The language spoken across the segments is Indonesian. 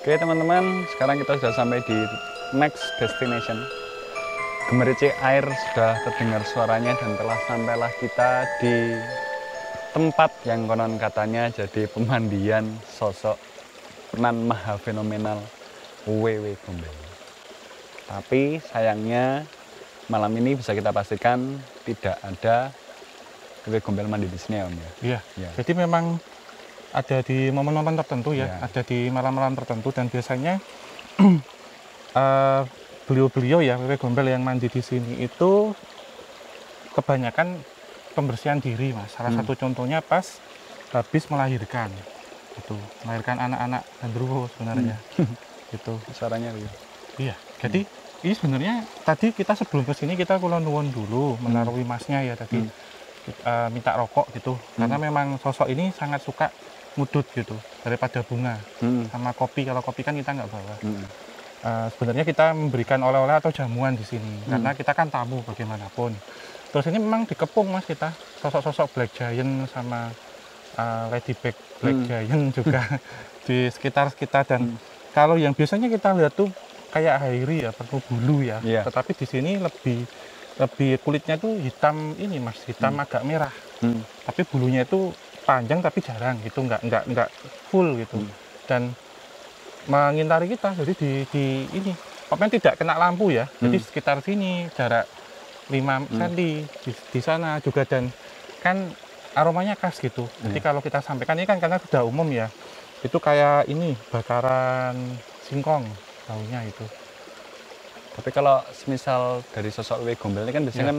Oke teman-teman, sekarang kita sudah sampai di next destination. Gemericik air sudah terdengar suaranya dan telah sampailah kita di tempat yang konon katanya jadi pemandian sosok nan maha fenomenal Wewe Gombel. Tapi sayangnya malam ini bisa kita pastikan tidak ada Wewe Gombel mandi di sini ya Om ya. Iya. Ya. Jadi memang ada di momen-momen tertentu ya, Ya. ada di malam-malam tertentu dan biasanya beliau-beliau ya Wewe Gombel yang mandi di sini itu kebanyakan pembersihan diri Mas. Salah satu contohnya pas habis melahirkan. Gitu. Melahirkan anak-anak gandruwo sebenarnya. Gitu. Suaranya ya. Iya. Jadi ini sebenarnya tadi kita sebelum ke sini kita kula nuwun dulu menaruhi Masnya ya tadi. Minta rokok gitu karena memang sosok ini sangat suka ngudut gitu daripada bunga sama kopi. Kalau kopi kan kita nggak bawa. Sebenarnya kita memberikan oleh-oleh atau jamuan di sini karena kita kan tamu bagaimanapun. Terus ini memang dikepung Mas kita sosok-sosok Black Giant sama Ladybug Black Giant juga di sekitar kita. Dan kalau yang biasanya kita lihat tuh kayak hairi ya, penuh bulu ya. Yeah. Tetapi di sini lebih kulitnya tuh hitam ini Mas, hitam agak merah. Tapi bulunya itu panjang tapi jarang gitu, nggak full gitu. Dan mengintari kita, jadi di ini pokoknya tidak kena lampu ya. Jadi sekitar sini jarak 5 cm di sana juga, dan kan aromanya khas gitu. Jadi kalau kita sampaikan ini kan karena sudah umum ya. Itu kayak ini bakaran singkong baunya itu. Tapi kalau semisal dari sosok Wewe Gombel ini kan biasanya kan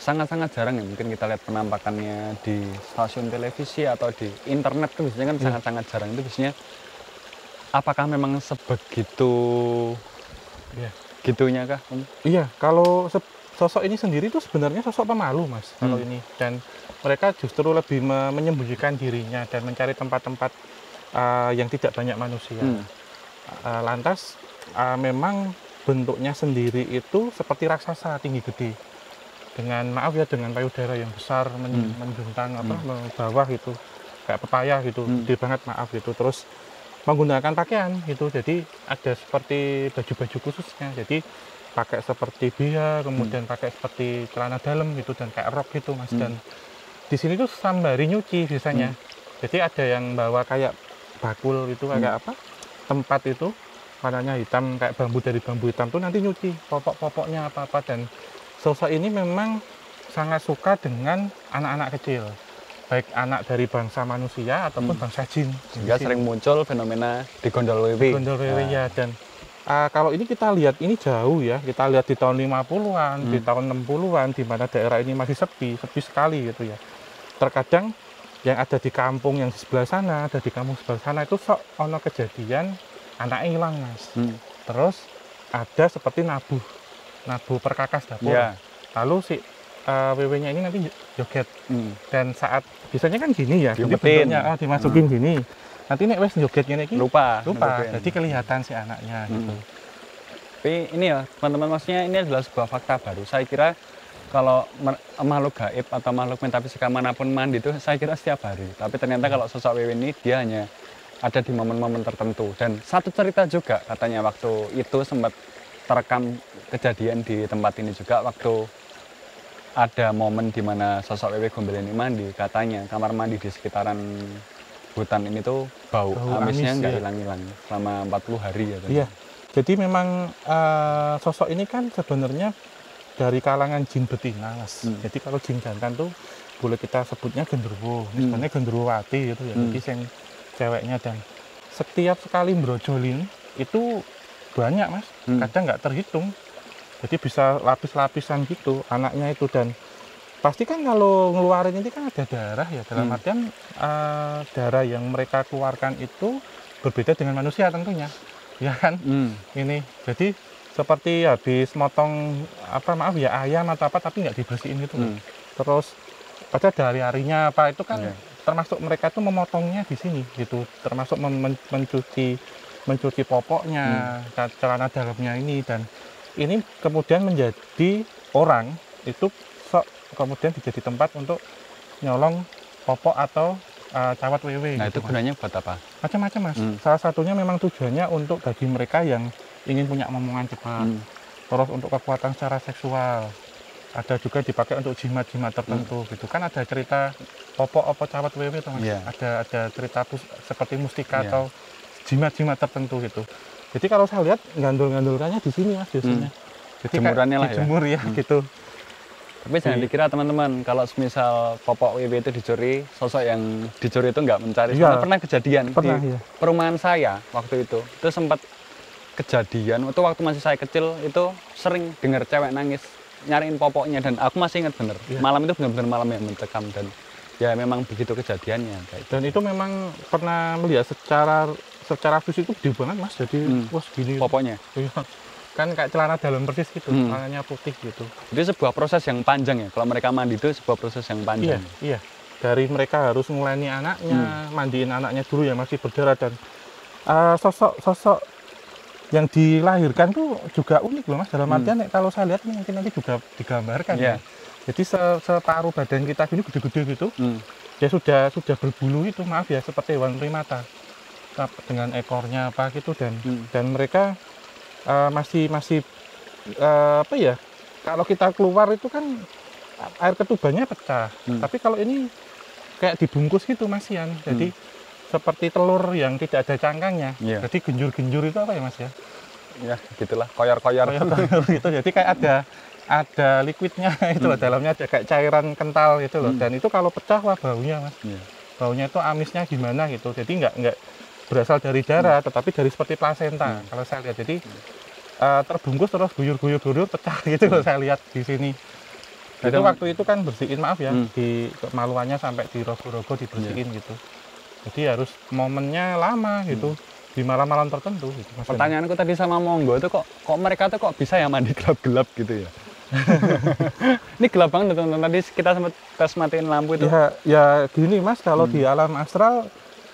sangat-sangat jarang ya, mungkin kita lihat penampakannya di stasiun televisi atau di internet kan biasanya kan sangat-sangat jarang. Itu biasanya apakah memang sebegitu gitunya kah Om? Iya, kalau sosok ini sendiri tuh sebenarnya sosok pemalu Mas kalau ini, dan mereka justru lebih menyembunyikan dirinya dan mencari tempat-tempat yang tidak banyak manusia. Lantas memang bentuknya sendiri itu seperti raksasa tinggi gede dengan maaf ya dengan payudara yang besar menjuntang bawah gitu kayak pepaya gitu, gede banget maaf gitu. Terus menggunakan pakaian gitu, jadi ada seperti baju-baju khususnya, jadi pakai seperti bia, kemudian pakai seperti celana dalam gitu dan kayak rok gitu Mas. Dan di sini tuh sambari nyuci biasanya. Jadi ada yang bawa kayak bakul itu kayak apa tempat itu warnanya hitam kayak bambu, dari bambu hitam tuh nanti nyuci popok-popoknya apa-apa. Dan sosok ini memang sangat suka dengan anak-anak kecil, baik anak dari bangsa manusia ataupun bangsa jin. Sehingga sering muncul fenomena di Gondol Wewe. Gondol Wewe ya. Dan kalau ini kita lihat ini jauh ya, kita lihat di tahun 50-an, di tahun 60-an, di mana daerah ini masih sepi sekali gitu ya. Terkadang yang ada di kampung yang di sebelah sana, ada di kampung sebelah sana itu sok ono kejadian anaknya hilang Mas. Terus ada seperti nabuh perkakas dapur. Lalu si wewe-nya ini nanti joget. Dan saat biasanya kan gini ya, jadi bentuknya dimasukin gini. Nanti nek wes jogetnya ini lupa. Jadi kelihatan si anaknya gitu. Tapi ini ya teman-teman, maksudnya ini adalah sebuah fakta baru. Saya kira kalau makhluk gaib atau makhluk metafisika manapun mandi itu saya kira setiap hari. Tapi ternyata kalau sosok Wewe ini dia hanya ada di momen-momen tertentu. Dan satu cerita juga katanya waktu itu sempat terekam kejadian di tempat ini juga, waktu ada momen di mana sosok Wewe Gombel ini mandi, katanya kamar mandi di sekitaran hutan ini tuh bau amisnya nggak hilang-hilang selama 40 hari ya. Iya. Jadi memang sosok ini kan sebenarnya dari kalangan jin betina Mas. Jadi kalau jin jantan tuh boleh kita sebutnya genderuwo. Ini sebenarnya genderuwati gitu ya. Jadi yang ceweknya, dan setiap sekali brojolin itu banyak Mas. Kadang nggak terhitung. Jadi bisa lapis-lapisan gitu anaknya itu. Dan pasti kan kalau ngeluarin ini kan ada darah ya, dalam artian darah yang mereka keluarkan itu berbeda dengan manusia tentunya, ya kan? Ini jadi seperti habis motong ayam atau apa, tapi nggak dibersihin gitu. Terus pada dari harinya apa itu kan termasuk mereka tuh memotongnya di sini gitu, termasuk mencuci popoknya, celana dalamnya ini. Dan ini kemudian menjadi orang itu kemudian dijadi tempat untuk nyolong popok atau cawat wewe. Nah, gitu, itu gunanya buat apa? macam-macam Mas. Salah satunya memang tujuannya untuk bagi mereka yang ingin punya momongan cepat. Terus untuk kekuatan secara seksual. Ada juga dipakai untuk jimat-jimat tertentu gitu. Kan ada cerita popok apa cawat wewe atau Mas. Iya. Ada cerita seperti mustika Iya. atau jimat-jimat tertentu gitu. Jadi kalau saya lihat gandul-gandulkannya di sini Mas biasanya. Jadi Jemurannya lah ya. dijemur ya gitu. Tapi jangan dikira teman-teman, kalau misal popok WW itu dicuri, sosok yang dicuri itu nggak mencari. Iya. Soalnya pernah kejadian Pernah, di iya. perumahan saya waktu itu sempat kejadian. Itu waktu masih saya kecil, itu sering dengar cewek nangis, nyariin popoknya. Dan aku masih ingat bener, Iya. malam itu benar-benar malam yang mencekam. Dan ya memang begitu kejadiannya. Kayak Dan itu memang pernah melihat secara fisik itu gede banget Mas. Jadi wah segini. popoknya. Iya. Kan kayak celana dalam persis gitu, celananya putih gitu. Jadi sebuah proses yang panjang ya. Kalau mereka mandi itu sebuah proses yang panjang. Iya. Dari mereka harus nguleni anaknya, mandiin anaknya dulu yang masih berdarah, dan sosok yang dilahirkan tuh juga unik loh Mas. Dalam artian kalau saya lihat mungkin nanti juga digambarkan Iya. ya. Jadi separuh badan kita gini gede-gede gitu. Dia sudah berbulu itu, maaf ya, seperti hewan primata. Dengan ekornya apa gitu, dan mereka masih apa ya, kalau kita keluar itu kan air ketubannya pecah, tapi kalau ini kayak dibungkus gitu Masian, jadi seperti telur yang tidak ada cangkangnya. Iya. Jadi genjur-genjur itu apa ya Mas ya? Ya gitulah, koyor-koyor. Koyor-koyor gitu, jadi kayak ada liquidnya itu loh, dalamnya ada kayak cairan kental gitu loh, dan itu kalau pecah wah baunya Mas. Iya. Baunya itu amisnya gimana gitu, jadi nggak berasal dari darah, tetapi dari seperti plasenta kalau saya lihat. Jadi terbungkus terus guyur-guyur pecah gitu loh saya lihat di sini. Itu waktu itu kan bersihin, maaf ya, di kemaluannya sampai di rogo-rogo dibersihin gitu. Jadi harus momennya lama gitu, di malam-malam tertentu gitu. Mas. Pertanyaanku tadi sama Monggo itu kok mereka tuh kok bisa ya mandi gelap-gelap gitu ya? Ini gelap banget teman-teman. Tadi kita sempat tes matiin lampu itu. Ya gini Mas, kalau di alam astral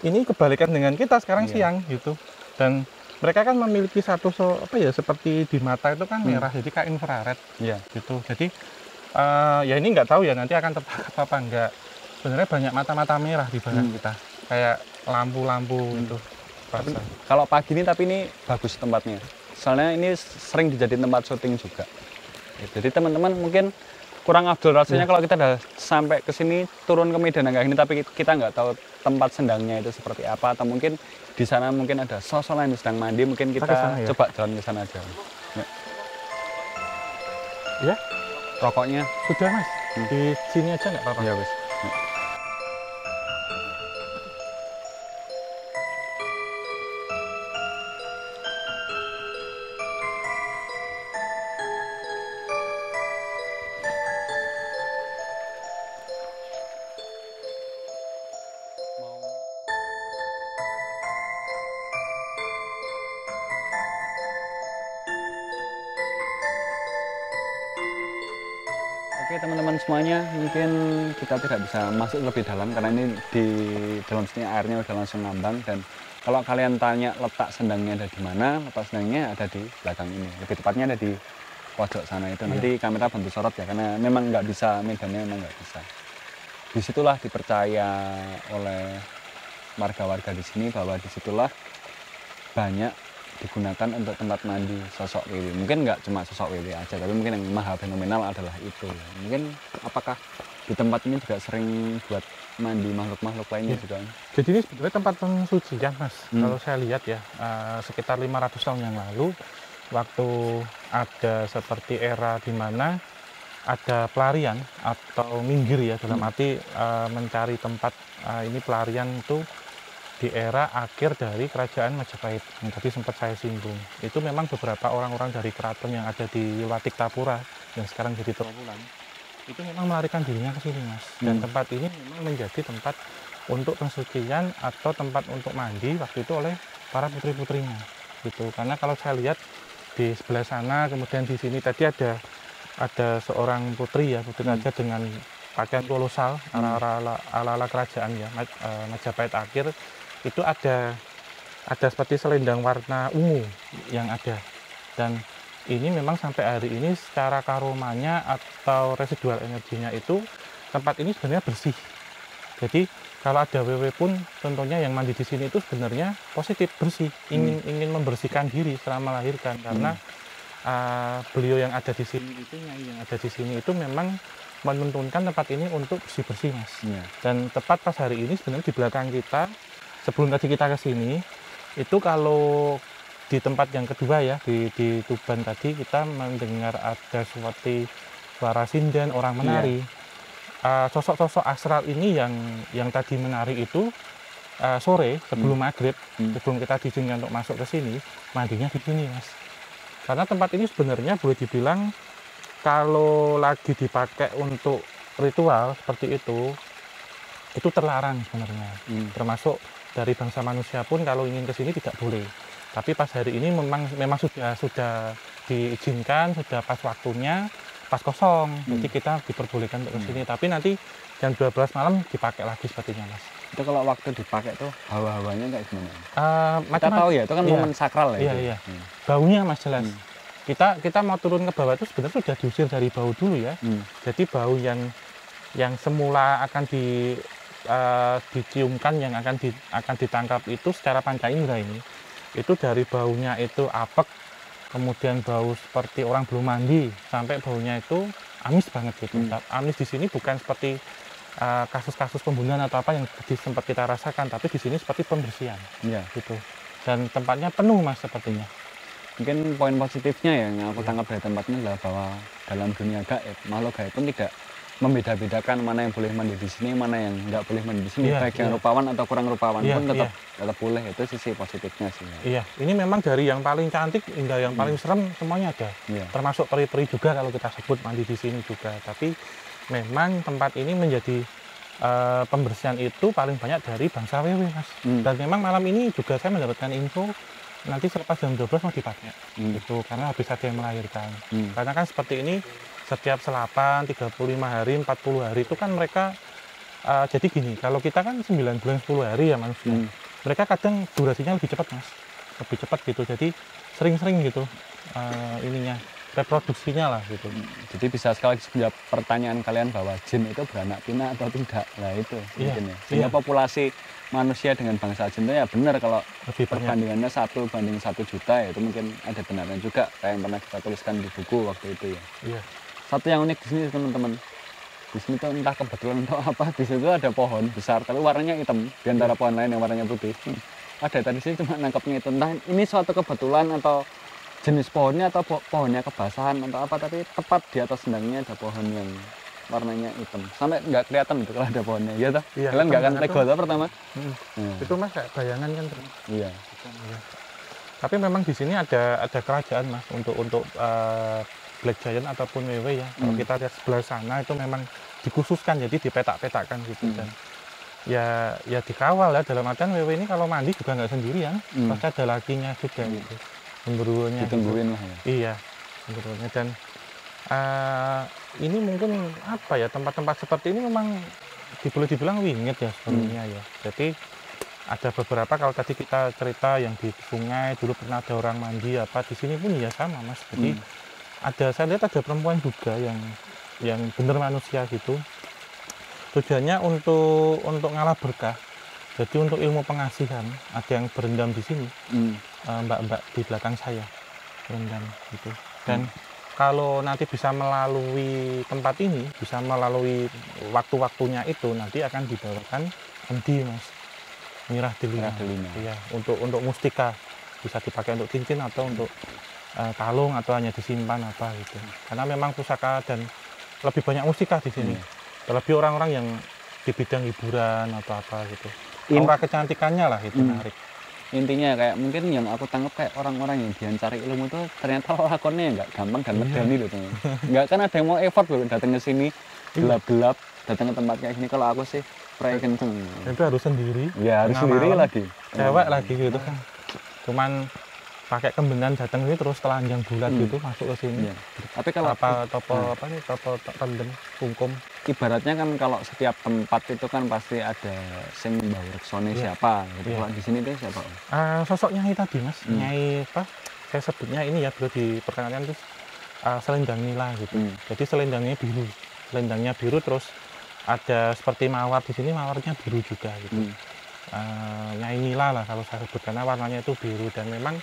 ini kebalikan dengan kita sekarang siang gitu. Dan mereka kan memiliki satu seperti di mata itu kan merah, jadi kayak infrared gitu. Jadi ya ini nggak tahu ya nanti akan tertangkap apa enggak. Sebenarnya banyak mata-mata merah di badan kita, kayak lampu-lampu itu. Kalau pagi ini, tapi ini bagus tempatnya. Soalnya ini sering dijadiin tempat syuting juga. Jadi teman-teman mungkin kurang afdol rasanya kalau kita udah sampai ke sini, turun ke Medan Angga ini, tapi kita nggak tahu tempat sendangnya itu seperti apa, atau mungkin di sana mungkin ada sosok lain yang sedang mandi, mungkin kita kesana, ya? coba jalan ke sana aja. Ya, Rokoknya sudah Mas, di sini aja nggak apa-apa. ya wis. Oke teman-teman semuanya, mungkin kita tidak bisa masuk lebih dalam karena ini di dalam sini airnya udah langsung ngambang. Dan kalau kalian tanya letak sendangnya ada di mana, letak sendangnya ada di belakang ini. Lebih tepatnya ada di pojok sana itu. Nanti kamera bantu sorot ya, karena memang nggak bisa, medannya memang nggak bisa. Disitulah dipercaya oleh warga-warga di sini bahwa disitulah banyak digunakan untuk tempat mandi sosok Wewe. Mungkin nggak cuma sosok Wewe aja, tapi mungkin yang maha fenomenal adalah itu. Mungkin apakah di tempat ini juga sering buat mandi makhluk-makhluk lainnya juga? Jadi ini sebenarnya tempat pensucian Mas. Kalau saya lihat ya, sekitar 500 tahun yang lalu, waktu ada seperti era di mana ada pelarian atau minggir ya, dalam arti mencari tempat ini pelarian itu di era akhir dari kerajaan Majapahit yang tadi sempat saya singgung. Itu memang beberapa orang-orang dari keraton yang ada di Watik Tapura yang sekarang jadi Trowulan itu memang melarikan dirinya ke sini Mas. Dan tempat ini memang menjadi tempat untuk pensucian atau tempat untuk mandi waktu itu oleh para putri-putrinya gitu. Karena kalau saya lihat di sebelah sana, kemudian di sini tadi ada seorang putri ya, putri raja dengan pakaian kolosal ala kerajaan ya, Majapahit akhir. Itu ada seperti selendang warna ungu yang ada, dan ini memang sampai hari ini secara karomanya atau residual energinya itu tempat ini sebenarnya bersih. Jadi kalau ada WW pun contohnya yang mandi di sini itu sebenarnya positif, bersih, ingin membersihkan diri selama melahirkan, karena beliau yang ada di sini itu, nyai yang ada di sini itu memang menuntunkan tempat ini untuk bersih-bersih, Mas. Dan tepat pas hari ini sebenarnya di belakang kita, sebelum tadi kita ke sini, itu kalau di tempat yang kedua ya, di Tuban tadi kita mendengar ada seperti suara sinden, orang menari. Sosok-sosok astral ini yang tadi menari itu sore sebelum maghrib, sebelum kita diizinkan untuk masuk ke sini, mandinya di sini, Mas. Karena tempat ini sebenarnya boleh dibilang kalau lagi dipakai untuk ritual seperti itu terlarang sebenarnya. Termasuk dari bangsa manusia pun kalau ingin ke sini tidak boleh. Tapi pas hari ini memang sudah diizinkan, sudah pas waktunya, pas kosong. Jadi kita diperbolehkan untuk ke sini. Tapi nanti jam 12 malam dipakai lagi sepertinya, Mas. Itu kalau waktu dipakai tuh hawa-hawanya kayak gimana? Kita Macam tahu ya, itu kan momen sakral ya. Iya. Baunya, Mas, jelas. Kita mau turun ke bawah itu sebenarnya sudah diusir dari bau dulu ya. Jadi bau yang semula akan diciumkan, yang akan ditangkap itu secara panca indera ini, itu dari baunya itu apek, kemudian bau seperti orang belum mandi, sampai baunya itu amis banget gitu. Amis di sini bukan seperti kasus-kasus pembunuhan atau apa yang sempat kita rasakan, tapi di sini seperti pembersihan gitu. Dan tempatnya penuh, Mas, sepertinya. Mungkin poin positifnya yang aku tangkap dari tempatnya adalah bahwa dalam dunia gaib, makhluk gaib pun tidak membeda-bedakan mana yang boleh mandi di sini, mana yang nggak boleh mandi di sini. Baik yang rupawan atau kurang rupawan pun tetap boleh. Itu sisi positifnya sih. Iya, ini memang dari yang paling cantik hingga yang paling serem semuanya ada. Termasuk peri-peri juga kalau kita sebut mandi di sini juga. Tapi memang tempat ini menjadi pembersihan itu paling banyak dari bangsa WW, Mas. Dan memang malam ini juga saya mendapatkan info nanti selepas jam 12 mau dipakai gitu, karena habis ada yang melahirkan. Karena kan seperti ini setiap selapan, 35 hari, 40 hari itu kan mereka jadi gini, kalau kita kan 9 bulan 10 hari ya manusia, mereka kadang durasinya lebih cepat, Mas, lebih cepat gitu, jadi sering-sering gitu ininya, reproduksinya lah gitu. Jadi bisa sekali lagi menjawab pertanyaan kalian bahwa jin itu beranak pinak atau tidak. Nah itu mungkin ya. Sehingga populasi manusia dengan bangsa jin itu ya benar, kalau perbandingannya 1 banding 1 juta ya itu mungkin ada benarnya juga, kayak yang pernah kita tuliskan di buku waktu itu ya. Satu yang unik di sini teman-teman, di sini tuh entah kebetulan atau apa, di situ ada pohon besar tapi warnanya hitam di antara pohon lain yang warnanya putih. Ada tadi sih cuma nangkapnya itu, entah ini suatu kebetulan atau jenis pohonnya atau pohonnya kebasahan atau apa, tapi tepat di atas sendangnya ada pohon yang warnanya hitam, sampai nggak kelihatan itu kalau ada pohonnya, ya toh? Kalian nggak akan tega tuh pertama. Itu, Mas, kayak bayangan kan. Iya. Tapi memang di sini ada kerajaan, Mas, untuk Black Giant ataupun WW ya. Kalau kita lihat sebelah sana itu memang dikhususkan, jadi dipetak-petakkan gitu. Dan ya dikawal ya, dalam artian WW ini kalau mandi juga nggak sendirian, pasti ada lakinya juga gitu, genderuwonya ditungguin lah ya. Iya, genderuwonya. Dan ini mungkin apa ya, tempat-tempat seperti ini memang boleh dibilang wingit ya sebenarnya ya. Jadi ada beberapa, kalau tadi kita cerita yang di sungai dulu pernah ada orang mandi apa, di sini pun ya sama, Mas. Jadi saya lihat ada perempuan juga yang bener manusia gitu. Tujuannya untuk ngalah berkah. Jadi untuk ilmu pengasihan, ada yang berendam di sini. Mbak-mbak di belakang saya berendam gitu. Dan kalau nanti bisa melalui tempat ini, bisa melalui waktu-waktunya itu, nanti akan dibawakan endi, Mas, Mirah Delima. Iya, untuk mustika, bisa dipakai untuk cincin atau untuk kalung, atau hanya disimpan apa gitu. Karena memang pusaka dan lebih banyak mustika di sini. Terlebih orang-orang yang di bidang hiburan atau apa gitu. Aura kecantikannya lah itu menarik. Intinya kayak mungkin yang aku tangkap kayak orang-orang yang dia cari ilmu itu ternyata lakonnya nggak gampang dan medani loh teman. Nggak kan ada yang mau effort loh datang ke sini gelap-gelap, datang ke tempat kayak gini. Kalau aku sih pray kenceng. Itu harus sendiri. Ya harus sendiri lagi. Cewek lagi gitu kan. Cuman pakai kembenan datang ini terus telanjang bulat gitu masuk ke sini. Tapi kalau topo rendem kungkum. Ibaratnya kan kalau setiap tempat itu kan pasti ada sing bau reksone siapa gitu. Kalau di sini tuh siapa? Sosok Nyai tadi, Mas. Nyai apa? Saya sebutnya ini ya, perlu diperkenalkan itu selendang nila gitu. Jadi selendangnya biru. Selendangnya biru terus ada seperti mawar di sini, mawarnya biru juga gitu. Nyai Nila lah kalau saya sebut, karena warnanya itu biru. Dan memang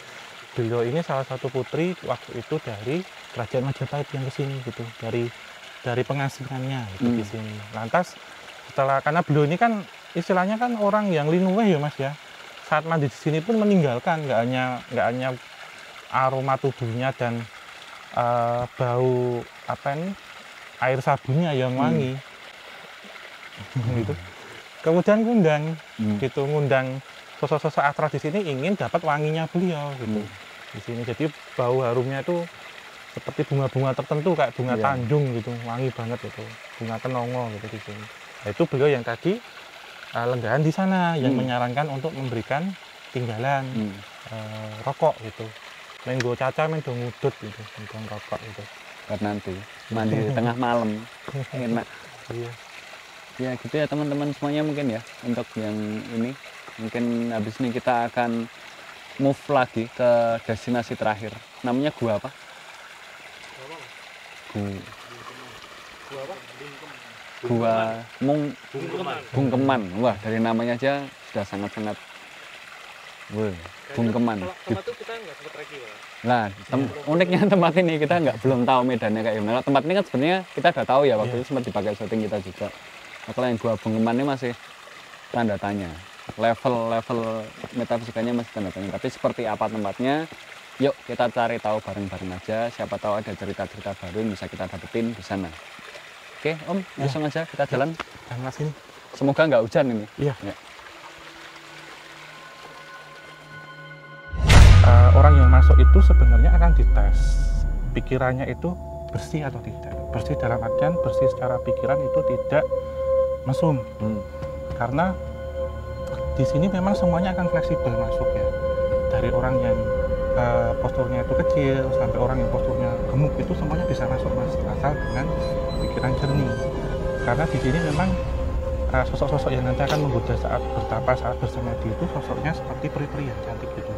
beliau ini salah satu putri waktu itu dari Kerajaan Majapahit yang ke sini gitu, dari pengasingannya gitu di sini. Lantas setelah, karena beliau ini kan istilahnya kan orang yang linuweh ya Mas ya, saat mandi di sini pun meninggalkan nggak hanya aroma tubuhnya dan bau apa ini, air sabunnya yang wangi gitu. Kemudian ngundang gitu, ngundang sosok-sosok astral di sini ingin dapat wanginya beliau gitu di sini. Jadi bau harumnya itu seperti bunga-bunga tertentu kayak bunga Tanjung gitu, wangi banget itu, bunga kenongo gitu di sini. Nah, itu beliau yang tadi lenggahan di sana yang menyarankan untuk memberikan tinggalan rokok gitu. Menggo caca menggo ngudut gitu, menggo rokok gitu. Buat nanti mandi di tengah malam enak. Iya. Ya gitu ya teman-teman semuanya mungkin ya, untuk yang ini mungkin habis ini kita akan move lagi ke destinasi terakhir. Namanya gua apa? Gua Bungkeman. Wah, dari namanya aja sudah sangat-sangat Bungkeman. Nah, uniknya tempat ini kita belum tahu medannya kayak gimana. Tempat ini kan sebenarnya kita udah tahu ya, waktu itu sempat dipakai syuting kita juga. Nah, kalau yang gua Bungkeman ini masih tanda tanya. Level metafisikanya masih tanda tanya. Tapi seperti apa tempatnya? Yuk kita cari tahu bareng-bareng aja. Siapa tahu ada cerita-cerita baru yang bisa kita dapetin di sana. Oke, Om, langsung aja kita jalan. Jalan sini. Semoga nggak hujan ini. Iya. Ya. Orang yang masuk itu sebenarnya akan dites pikirannya itu bersih atau tidak. Bersih dalam artian bersih secara pikiran itu tidak mesum. Karena di sini memang semuanya akan fleksibel masuk ya. Dari orang yang posturnya itu kecil sampai orang yang posturnya gemuk itu semuanya bisa masuk Mas, asal dengan pikiran jernih. Karena di sini memang sosok-sosok yang nanti akan menggoda saat bertapa, saat bersemedi itu sosoknya seperti peri-peri yang cantik gitu.